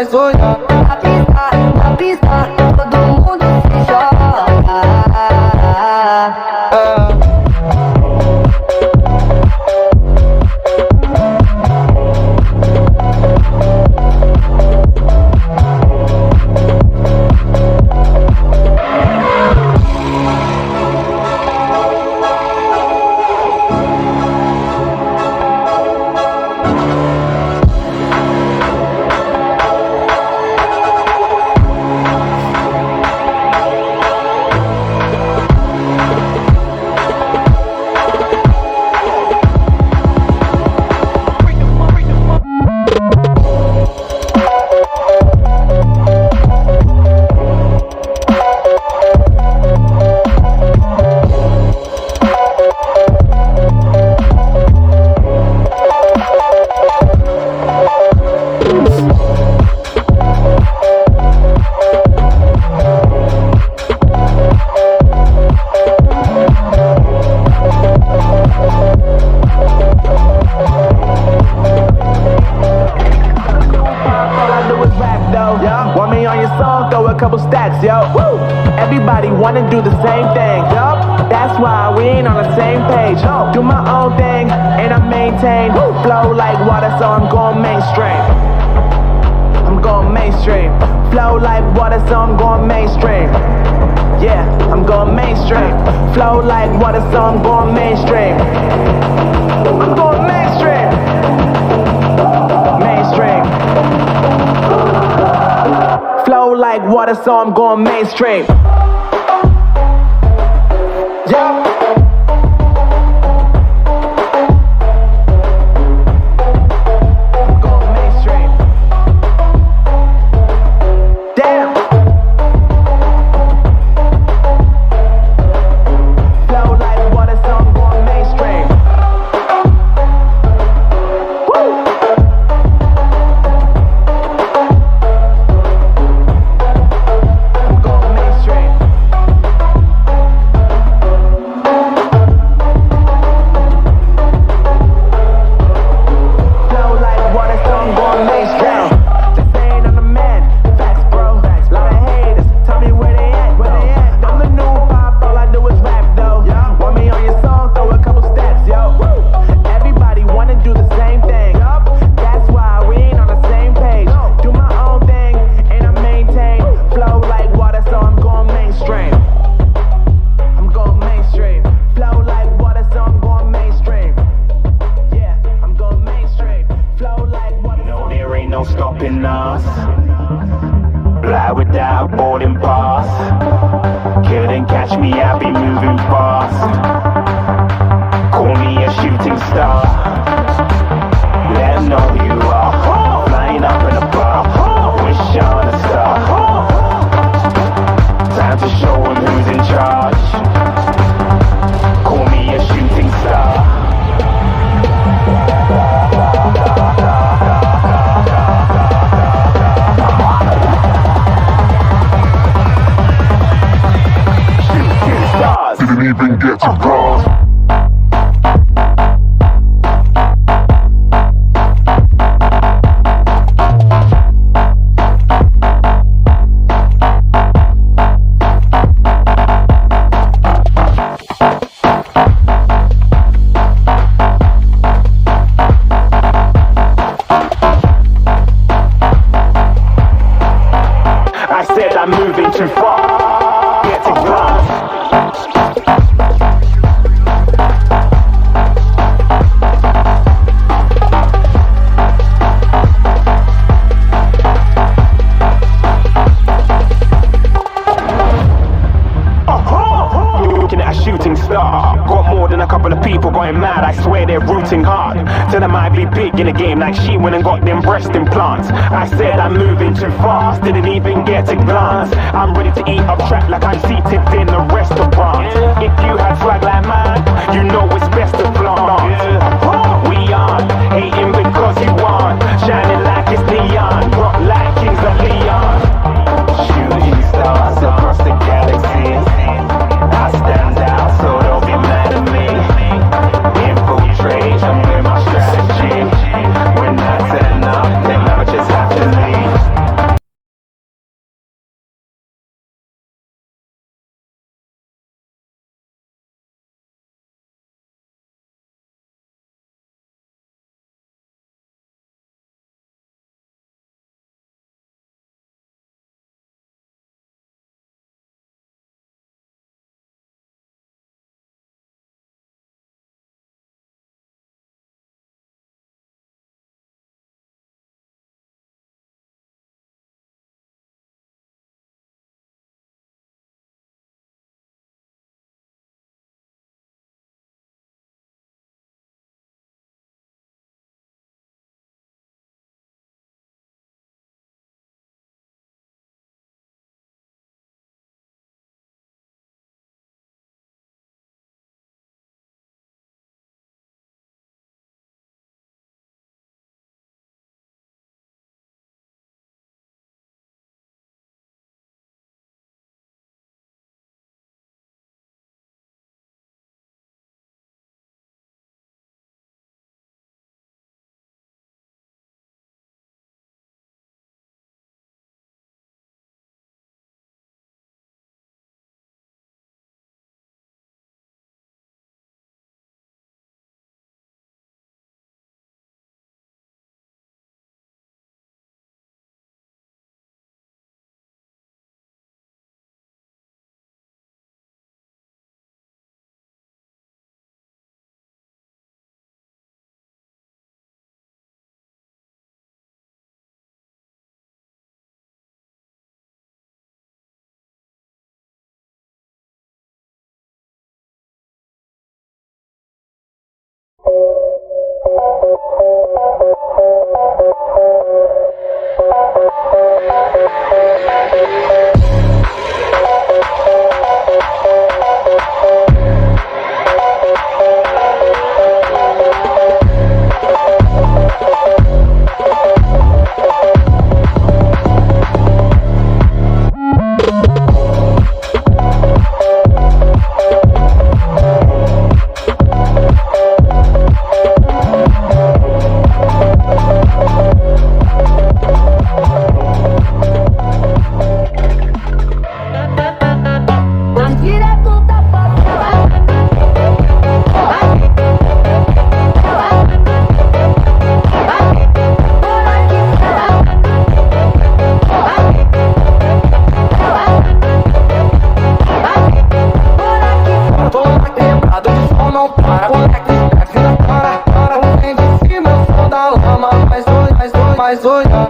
vai sonhar. Na pista, todo mundo se joga. Everybody wanna do the same thing, that's why we ain't on the same page. Do my own thing and I maintain flow like water, so I'm going mainstream. I'm going mainstream. Flow like water, so I'm going mainstream. Yeah, I'm going mainstream. Flow like water, so I'm going mainstream. I'm going mainstream. Mainstream. Flow like water, so I'm going mainstream. Yeah. Going mainstream. Damn. Flow like water, so I'm going mainstream. Woo. I'm going mainstream. Fly without boarding pass. Couldn't catch me, I be moving fast. Call me a shooting star. Let 'em know who you are. Flying up in a bar. Wish on a star. Time to show 'em who's in charge. Call me a shooting star. Didn't even get to cross. I said I'm moving too far. Get to glass. Shooting star. Got more than a couple of people going mad, I swear they're rooting hard. Tell them I be big in the game like she went and got them breast implants. I said I'm moving too fast, didn't even get a glance. I'm ready to eat up track like I'm seated in a restaurant. If you had swag like mine, you know it's best to flaunt. We aren't hating because you aren't shining like it's neon, rock like kings of Leon. Shooting stars across the galaxy. I stand out, so don't be mad at me. Infiltrate, I'm with my strategy. When I turn up, then I just have to leave. mais doida.